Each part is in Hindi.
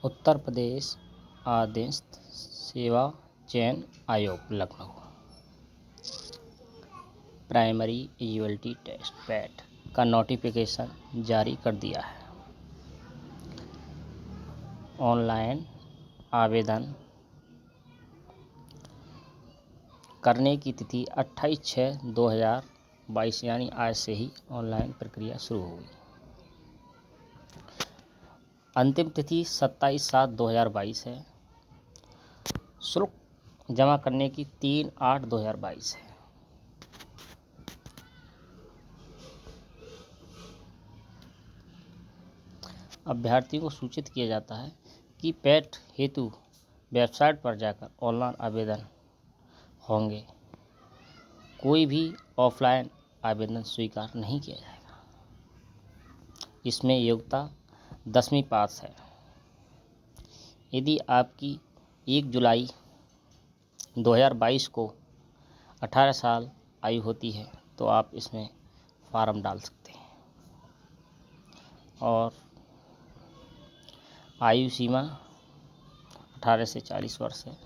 उत्तर प्रदेश आदिस्थ सेवा चयन आयोग Lucknow primary eligibility test PET का नोटिफिकेशन जारी कर दिया है। ऑनलाइन आवेदन करने की तिथि 28/6/2022 यानी आज से ही ऑनलाइन प्रक्रिया शुरू होगी। अंतिम तिथि 27/7/2022 है। शुल्क जमा करने की 3/8/2022 है। अभ्यर्थियों को सूचित किया जाता है कि पैट हेतु वेबसाइट पर जाकर ऑनलाइन आवेदन होंगे। कोई भी ऑफलाइन आवेदन स्वीकार नहीं किया जाएगा। इसमें योग्यता 10वीं पास है। यदि आपकी 1 जुलाई 2022 को 18 साल आयु होती है तो आप इसमें फॉर्म डाल सकते हैं। और आयु सीमा 18 से 40 वर्ष है।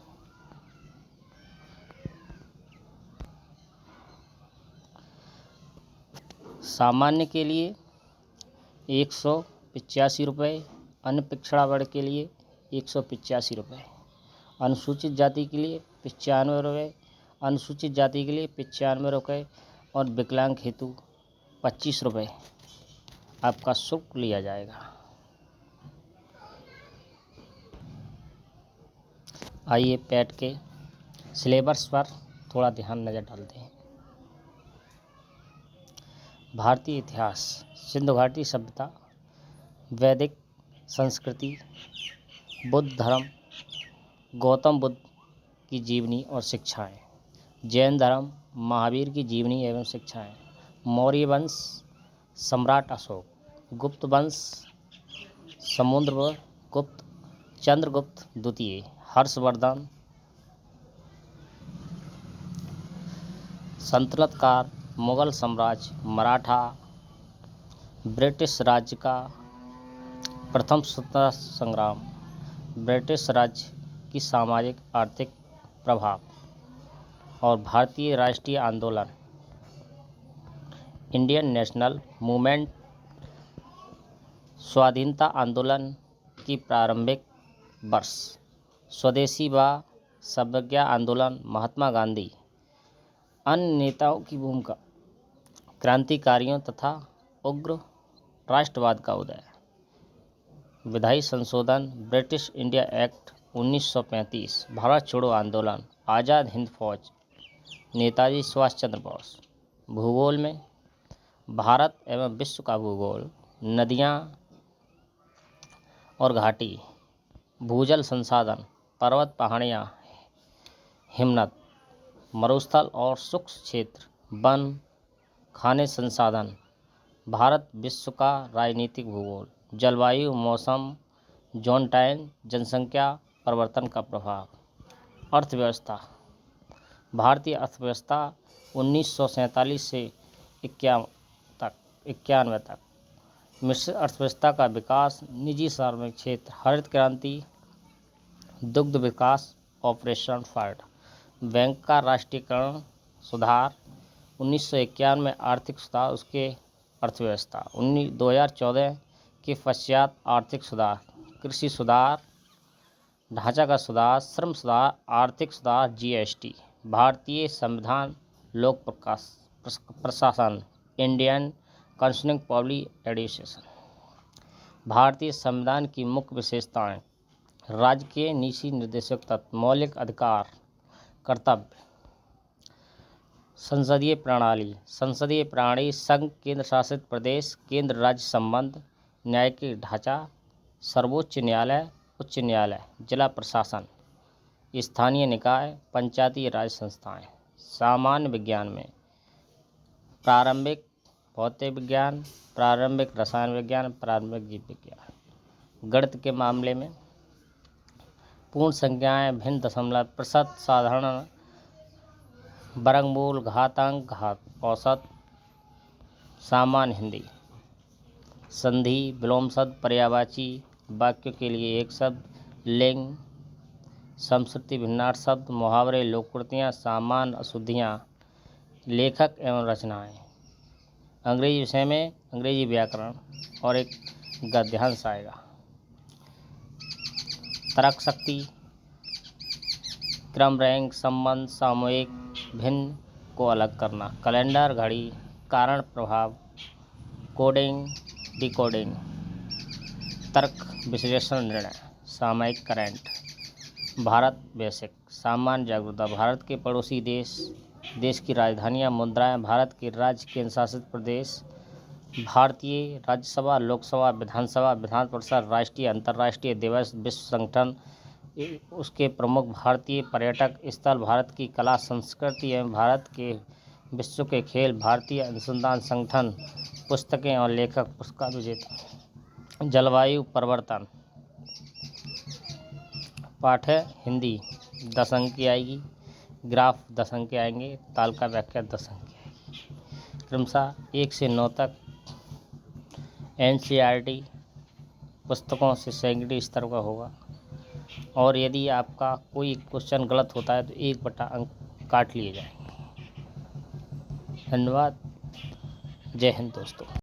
सामान्य के लिए 185 रुपये, अन्य पिछड़ा वर्ग के लिए 185 रुपये, अनुसूचित जाति के लिए 95 रुपये, अनुसूचित जाति के लिए 95 रुपये और विकलांग हेतु 25 रुपये आपका शुल्क लिया जाएगा। आइए पैट के सिलेबस पर थोड़ा ध्यान नज़र डालते हैं। भारतीय इतिहास, सिंधु घाटी सभ्यता, वैदिक संस्कृति, बुद्ध धर्म, गौतम बुद्ध की जीवनी और शिक्षाएं, जैन धर्म, महावीर की जीवनी एवं शिक्षाएं, मौर्य वंश, सम्राट अशोक, गुप्त वंश, समुद्रगुप्त, चंद्रगुप्त द्वितीय, हर्षवर्धन, सल्तनत काल, मुगल साम्राज्य, मराठा, ब्रिटिश राज्य का प्रथम स्वतंत्रता संग्राम, ब्रिटिश राज्य की सामाजिक आर्थिक प्रभाव और भारतीय राष्ट्रीय आंदोलन, इंडियन नेशनल मूवमेंट, स्वाधीनता आंदोलन की प्रारंभिक वर्ष, स्वदेशी व सर्वज्ञ आंदोलन, महात्मा गांधी, अन्य नेताओं की भूमिका, क्रांतिकारियों तथा उग्र राष्ट्रवाद का उदय, विधायी संशोधन, ब्रिटिश इंडिया एक्ट 1935, भारत छोड़ो आंदोलन, आज़ाद हिंद फौज, नेताजी सुभाष चंद्र बोस। भूगोल में भारत एवं विश्व का भूगोल, नदियाँ और घाटी, भूजल संसाधन, पर्वत पहाड़ियाँ, हिमनद, मरुस्थल और शुष्क क्षेत्र, वन, खाने संसाधन, भारत विश्व का राजनीतिक भूगोल, जलवायु, मौसम, जोनटाइन, जनसंख्या परिवर्तन का प्रभाव, अर्थव्यवस्था, भारतीय अर्थव्यवस्था 1947 से 91 तक, मिश्रित अर्थव्यवस्था का विकास, निजी सार्वजनिक क्षेत्र, हरित क्रांति, दुग्ध विकास, ऑपरेशन फ्लड, बैंक का राष्ट्रीयकरण, सुधार 1991 में, आर्थिक सुधार, उसके अर्थव्यवस्था 2014 के पश्चात आर्थिक सुधार, कृषि सुधार, ढांचागत सुधार, श्रम सुधार, आर्थिक सुधार, जीएसटी, भारतीय संविधान, लोक प्रशासन, इंडियन काउंसिल पब्लिक एडमिनिस्ट्रेशन। भारतीय संविधान की मुख्य विशेषताएं, राज्य के नीति निर्देशक तत्व, मौलिक अधिकार, कर्तव्य, संसदीय प्रणाली, संघ केंद्र शासित प्रदेश, केंद्र राज्य संबंध, न्यायिक ढांचा, सर्वोच्च न्यायालय, उच्च न्यायालय, जिला प्रशासन, स्थानीय निकाय, पंचायती राज संस्थाएं। सामान्य विज्ञान में प्रारंभिक भौतिक विज्ञान, प्रारंभिक रसायन विज्ञान, प्रारंभिक जीव विज्ञान। गणित के मामले में पूर्ण संख्याएं, भिन्न दशमलव, प्रतिशत, साधारण, वर्गमूल, घातांक, औसत। सामान्य हिंदी, संधि, विलोम शब्द, पर्यायवाची, वाक्य के लिए एक शब्द, लिंग, समश्रुति भिन्नार्थ शब्द, मुहावरे, लोककृतियाँ, सामान्य अशुद्धियाँ, लेखक एवं रचनाएं। अंग्रेजी विषय में अंग्रेजी व्याकरण और एक गद्यांश आएगा। तर्क शक्ति, क्रम, रैंक, संबंध, सामूहिक, भिन्न को अलग करना, कैलेंडर, घड़ी, कारण प्रभाव, कोडिंग, डिकोडिंग, तर्क, विश्लेषण, निर्णय, सामयिक, करंट, भारत बेसिक, सामान्य जागरूकता, भारत के पड़ोसी देश, देश की राजधानियाँ, मुद्राएं, भारत के राज्य केंद्र शासित प्रदेश, भारतीय राज्यसभा, लोकसभा, विधानसभा, विधान परिषद, राष्ट्रीय अंतर्राष्ट्रीय दिवस, विश्व संगठन, उसके प्रमुख, भारतीय पर्यटक स्थल, भारत की कला संस्कृति एवं भारत के विश्व के खेल, भारतीय अनुसंधान संगठन, पुस्तकें और लेखक, पुरस्कार विजेता। जलवायु परिवर्तन पाठ है हिंदी, 10 अंक की आएगी, ग्राफ 10 अंक के आएंगे, ताल का व्याख्या 10 अंक की आएगी। क्रमशः 1 से 9 तक NCERT पुस्तकों से सैकड़े स्तर का होगा, और यदि आपका कोई क्वेश्चन गलत होता है तो 1/अंक अंक काट लिए जाएंगे। धन्यवाद। जय हिंद दोस्तों।